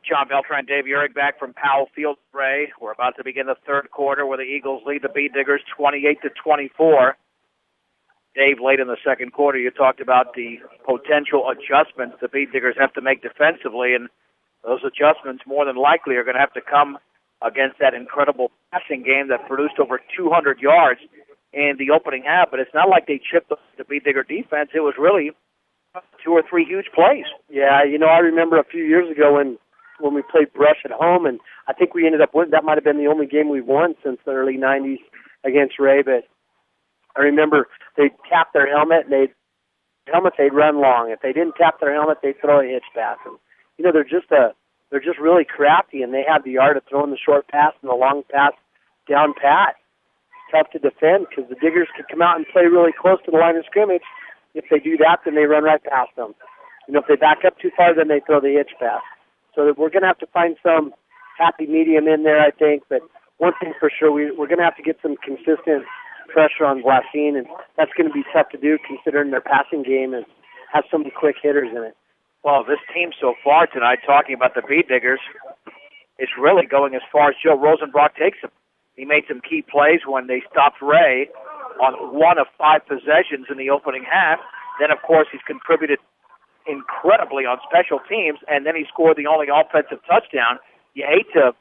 John Beltran, Dave Urick back from Powell Field, Wray. We're about to begin the third quarter where the Eagles lead the Beat Diggers 28-24. Dave, late in the second quarter, you talked about the potential adjustments the Beat Diggers have to make defensively, and those adjustments more than likely are going to have to come against that incredible passing game that produced over 200 yards in the opening half. But it's not like they chipped the Beat Digger defense. It was really 2 or 3 huge plays. Yeah, I remember a few years ago when we played Brush at home, and I think we ended up winning. That might have been the only game we've won since the early 90s against Wray, but I remember they'd tap their helmet, and they'd run long. If they didn't tap their helmet, they'd throw a hitch pass. And, they're just really crafty, and they have the art of throwing the short pass and the long pass down pat. Tough to defend because the Diggers could come out and play really close to the line of scrimmage. If they do that, then they run right past them. If they back up too far, then they throw the hitch pass. So we're going to have to find some happy medium in there, I think. But one thing for sure, we're going to have to get some consistent pressure on Blasine, and that's going to be tough to do considering their passing game has so many quick hitters in it. Well, this team so far tonight, talking about the Beat Diggers, is really going as far as Joe Rosenbrock takes them. He made some key plays when they stopped Wray on 1 of 5 possessions in the opening half. Then, of course, he's contributed incredibly on special teams, and then he scored the only offensive touchdown. You hate to,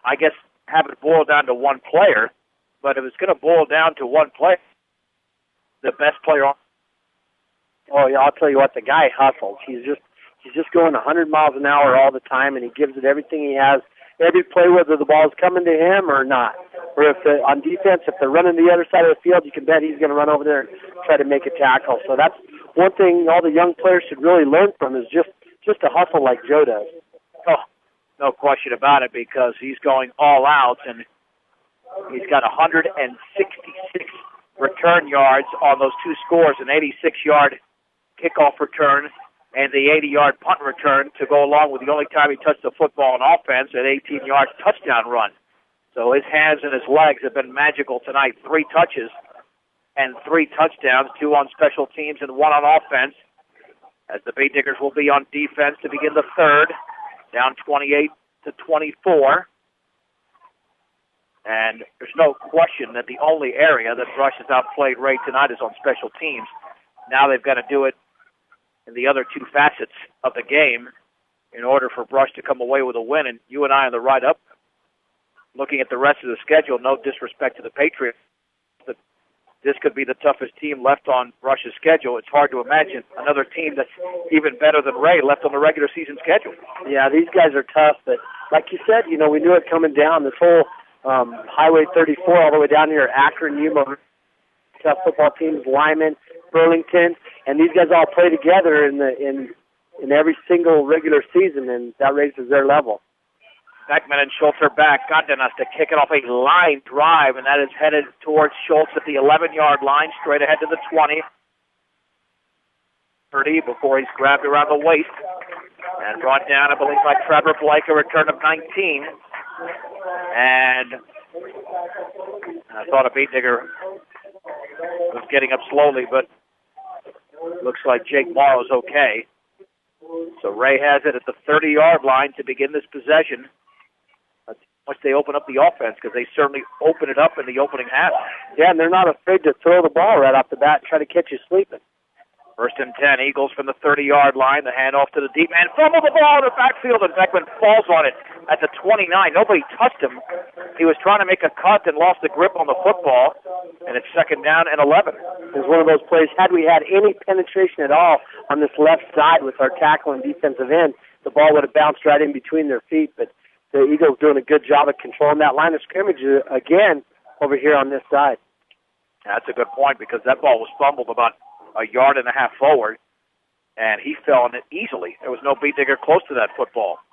I guess, have it boil down to one player, but if it's going to boil down to one player, the best player on. Oh, yeah, I'll tell you what, the guy hustles. He's just going 100 miles an hour all the time, and he gives it everything he has, every play, whether the ball is coming to him or not. Or if on defense, if they're running the other side of the field, you can bet he's going to run over there and try to make a tackle. So that's one thing all the young players should really learn from is just to hustle like Joe does. Oh, no question about it, because he's going all out, and he's got 166 return yards on those 2 scores, an 86-yard kickoff return and the 80-yard punt return to go along with the only time he touched the football on offense, an 18-yard touchdown run. So his hands and his legs have been magical tonight. 3 touches and 3 touchdowns, 2 on special teams and 1 on offense, as the Beat Diggers will be on defense to begin the third, down 28-24. And there's no question that the only area that Brush has outplayed Wray tonight is on special teams. Now they've got to do it in the other 2 facets of the game in order for Brush to come away with a win. And you and I on the write-up, looking at the rest of the schedule, no disrespect to the Patriots, but this could be the toughest team left on Brush's schedule. It's hard to imagine another team that's even better than Wray left on the regular season schedule. Yeah, these guys are tough, but like you said, we knew it coming down. This whole Highway 34 all the way down here, Akron, Yuma, tough football teams, Lyman, Burlington, and these guys all play together in every single regular season, and that raises their level. Beckman and Schultz are back. Gundon has to kick it off a line drive, and that is headed towards Schultz at the 11-yard line, straight ahead to the 20. 30 before he's grabbed around the waist and brought down, I believe, by Trevor Blake, a return of 19. And I thought a Beat Digger was getting up slowly, but looks like Jake Morrow's okay. So Wray has it at the 30-yard line to begin this possession. Once they open up the offense, because they certainly open it up in the opening half. Yeah, and they're not afraid to throw the ball right off the bat and try to catch you sleeping. 1st and 10, Eagles from the 30-yard line. The handoff to the deep man. Fumble the ball in the backfield, and Beckman falls on it at the 29. Nobody touched him. He was trying to make a cut and lost the grip on the football, and it's 2nd down and 11. It was one of those plays, had we had any penetration at all on this left side with our tackle and defensive end, the ball would have bounced right in between their feet, but the Eagles doing a good job of controlling that line of scrimmage again over here on this side. That's a good point, because that ball was fumbled about a yard and a half forward, and he fell on it easily. There was no Beat Digger close to that football.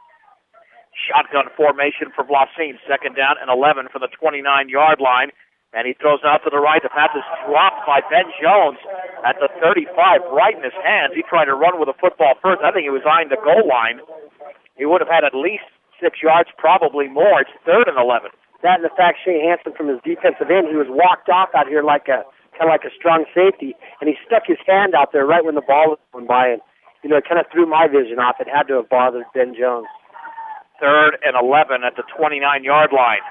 Shotgun formation for Blasine, 2nd down and 11 from the 29-yard line, and he throws out to the right. The pass is dropped by Ben Jones at the 35, right in his hands. He tried to run with the football first. I think he was eyeing the goal line. He would have had at least 6 yards, probably more. It's 3rd and 11. That and the fact Shea Hansen from his defensive end, he was walked off out here like a kind of like a strong safety, and he stuck his hand out there right when the ball was going by, and it kind of threw my vision off. It had to have bothered Ben Jones. 3rd and 11 at the 29-yard line.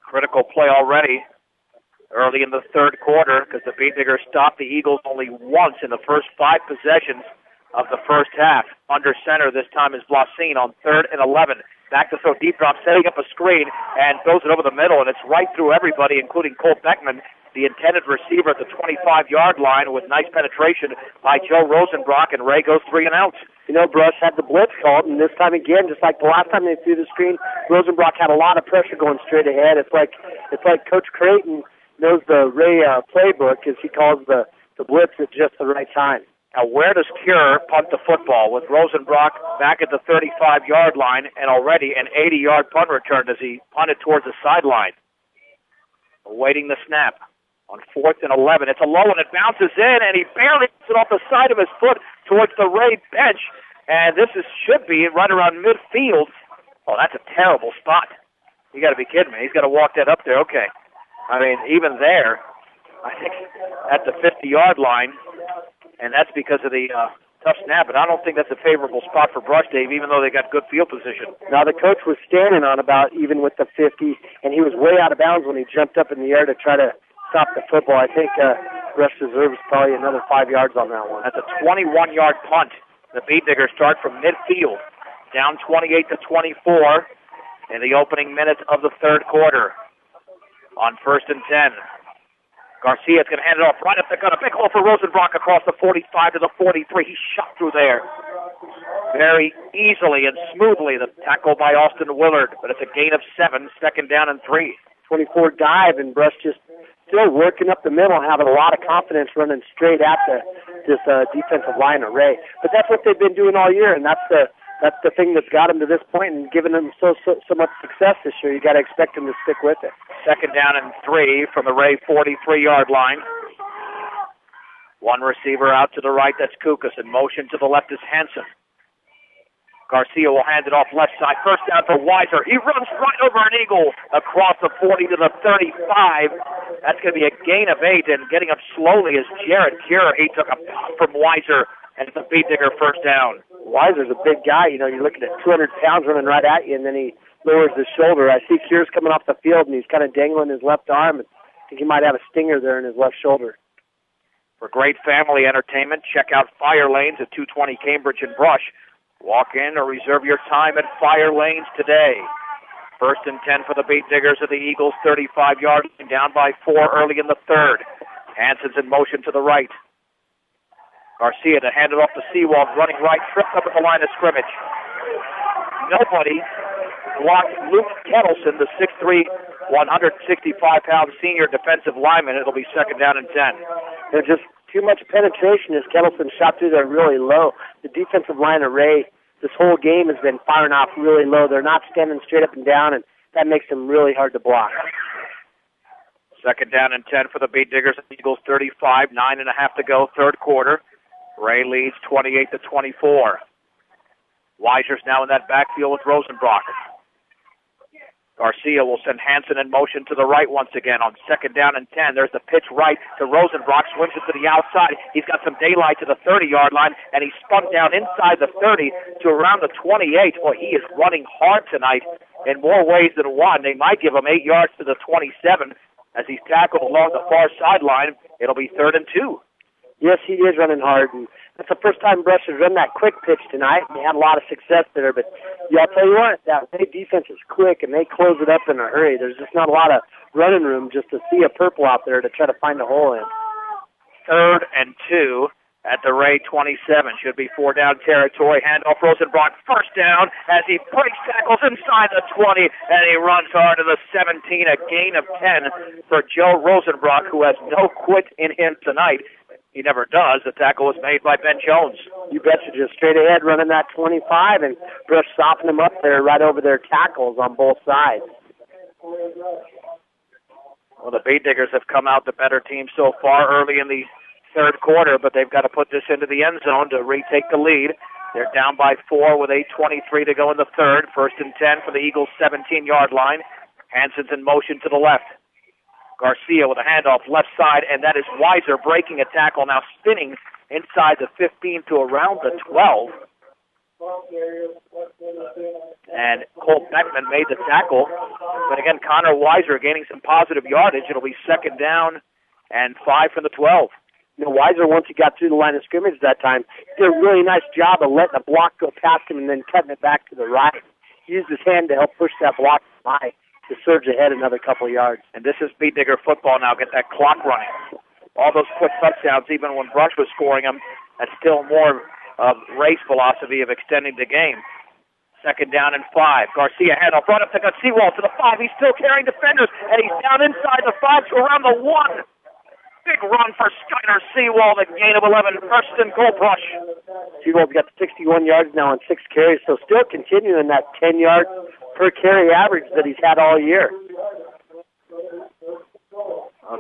Critical play already early in the third quarter because the Beat Diggers stopped the Eagles only once in the first 5 possessions of the first half. Under center this time is Blasine on 3rd and 11. Back to throw, deep drop, setting up a screen, and throws it over the middle, and it's right through everybody, including Cole Beckman, the intended receiver at the 25-yard line, with nice penetration by Joe Rosenbrock, and Wray goes 3 and out. You know, Brush had the blitz called, and this time again, just like the last time they threw the screen, Rosenbrock had a lot of pressure going straight ahead. It's like Coach Creighton knows the Wray playbook as he calls the blitz at just the right time. Now, where does Cure punt the football with Rosenbrock back at the 35-yard line and already an 80-yard punt return as he punted towards the sideline? Awaiting the snap on 4th and 11. It's a low one. It bounces in, and he barely gets it off the side of his foot towards the Wray bench. And this should be right around midfield. Oh, that's a terrible spot. You got to be kidding me. He's got to walk that up there. Okay. I mean, even there, I think at the 50-yard line, and that's because of the tough snap, but I don't think that's a favorable spot for Brush, Dave, even though they got good field position. Now, the coach was standing on about even with the 50, and he was way out of bounds when he jumped up in the air to try to stop the football. I think Brush deserves probably another 5 yards on that one. That's a 21-yard punt. The Beat Diggers start from midfield, down 28-24 in the opening minutes of the third quarter. On 1st and 10. Garcia's going to hand it off right up the gut. A big hole for Rosenbrock across the 45 to the 43. He shot through there very easily and smoothly. The tackle by Austin Willard, but it's a gain of 7, 2nd down and 3. 24 dive, and Brush just still working up the middle, having a lot of confidence running straight at this defensive line array. But that's what they've been doing all year, and that's the thing that's got them to this point and given them so much success this year. You got to expect them to stick with it. 2nd down and 3 from the Wray 43-yard line. One receiver out to the right, that's Kukas. In motion to the left is Hansen. Garcia will hand it off left side. First down for Weiser. He runs right over an Eagle across the 40 to the 35. That's going to be a gain of 8, and getting up slowly is Jared Cure. He took a pop from Weiser, and it's a Beat Digger first down. Weiser's a big guy. You know, you're looking at 200 pounds running right at you, and then he lowers his shoulder. I see Cure's coming off the field, and he's kind of dangling his left arm. I think he might have a stinger there in his left shoulder. For great family entertainment, check out Fire Lanes at 220 Cambridge and Brush. Walk in or reserve your time at Fire Lanes today. 1st and 10 for the Beat Diggers of the Eagles, 35-yard line, down by 4 early in the third. Hansen's in motion to the right. Garcia to hand it off to Seawald, running right, tripped up at the line of scrimmage. Nobody blocked Luke Kettleson, the 6'3", 165-pound senior defensive lineman. It'll be 2nd down and 10. There's just too much penetration as Kettleson shot through there really low. The defensive line array this whole game has been firing off really low. They're not standing straight up and down, and that makes them really hard to block. 2nd down and 10 for the Beat Diggers. Eagles 35, 9.5 to go, third quarter. Wray leads 28-24. Weiser's now in that backfield with Rosenbrock. Garcia will send Hansen in motion to the right once again on 2nd down and 10. There's the pitch right to Rosenbrock, swims it to the outside. He's got some daylight to the 30-yard line, and he's spun down inside the 30 to around the 28. Boy, he is running hard tonight in more ways than one. They might give him 8 yards to the 27 as he's tackled along the far sideline. It'll be 3rd and 2. Yes, he is running hard, and that's the first time Brush has run that quick pitch tonight. They had a lot of success there, but I'll tell you what, that defense is quick, and they close it up in a hurry. There's just not a lot of running room just to see a purple out there to try to find a hole in. 3rd and 2 at the Wray 27. Should be 4-down territory. Handoff Rosenbrock, first down as he breaks tackles inside the 20, and he runs hard to the 17, a gain of 10 for Joe Rosenbrock, who has no quit in him tonight. He never does. The tackle was made by Ben Jones. You betcha, just straight ahead running that 25, and Brush softened them up there right over their tackles on both sides. Well, the Beat Diggers have come out the better team so far early in the third quarter, but they've got to put this into the end zone to retake the lead. They're down by 4 with 8:23 to go in the third. 1st and 10 for the Eagles' 17-yard line. Hansen's in motion to the left. Garcia with a handoff left side, and that is Weiser breaking a tackle, now spinning inside the 15 to around the 12. And Cole Beckman made the tackle. But again, Connor Weiser gaining some positive yardage. It'll be 2nd down and 5 from the 12. You know, Weiser, once he got through the line of scrimmage that time, did a really nice job of letting the block go past him and then cutting it back to the right. He used his hand to help push that block by to surge ahead another couple of yards. And this is Beat Digger football now. Get that clock running. All those quick touchdowns, even when Brush was scoring them, that's still more of Ray's philosophy of extending the game. 2nd down and 5. Garcia handoff right up to Seawald to the 5. He's still carrying defenders, and he's down inside the 5 to around the 1. Big run for Skyner Seawald, a gain of 11. 1st and goal, Brush. Seawald's got 61 yards now on 6 carries, so still continuing that 10-yard per carry average that he's had all year.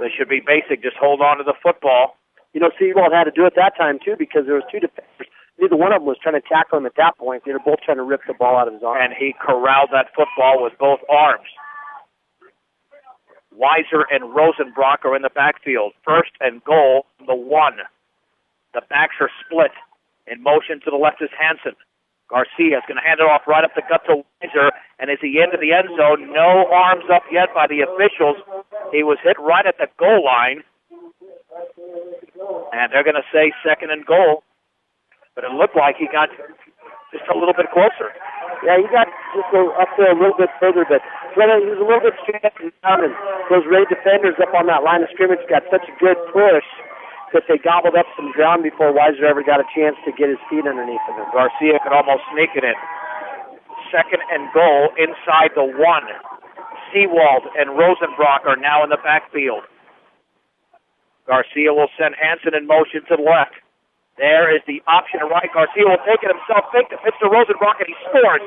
They should be basic. Just hold on to the football. You know, Seawald had to do it that time, too, because there was 2 defenders. Neither one of them was trying to tackle him at that point. They were both trying to rip the ball out of his arm. And he corralled that football with both arms. Weiser and Rosenbrock are in the backfield. 1st and goal, the 1. The backs are split. In motion to the left is Hansen. Garcia's going to hand it off right up the gut to Weiser. And is he into the end zone? No arms up yet by the officials. He was hit right at the goal line. And they're going to say 2nd and goal. But it looked like he got just a little bit closer. Yeah, he got just up there a little bit further, but he was a little bit stretched down, and those Ray defenders up on that line of scrimmage got such a good push that they gobbled up some ground before Weiser ever got a chance to get his feet underneath him. Garcia could almost sneak it in. 2nd and goal inside the 1. Seawald and Rosenbrock are now in the backfield. Garcia will send Hansen in motion to the left. There is the option right. Garcia will take it himself, fake to Mr. Rosenbrock, and he scores.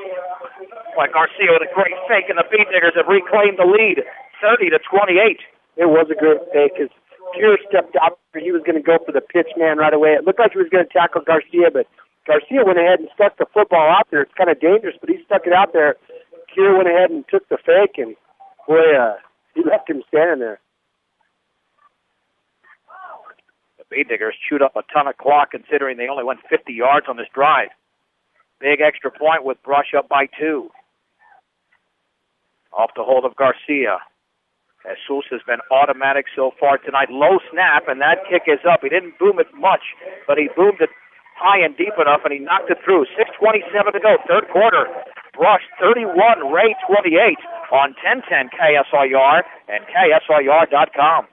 Boy, Garcia with a great fake, and the Beat Diggers have reclaimed the lead, 30-28. It was a great fake because Cure stepped out. He was going to go for the pitch man right away. It looked like he was going to tackle Garcia, but Garcia went ahead and stuck the football out there. It's kind of dangerous, but he stuck it out there. Cure went ahead and took the fake, and boy, he left him standing there. Beat Diggers chewed up a ton of clock considering they only went 50 yards on this drive. Big extra point with Brush up by 2. Off the hold of Garcia. Jesus has been automatic so far tonight. Low snap, and that kick is up. He didn't boom it much, but he boomed it high and deep enough, and he knocked it through. 6:27 to go, 3rd quarter. Brush 31, Ray 28 on 1010 KSIR and KSIR.com.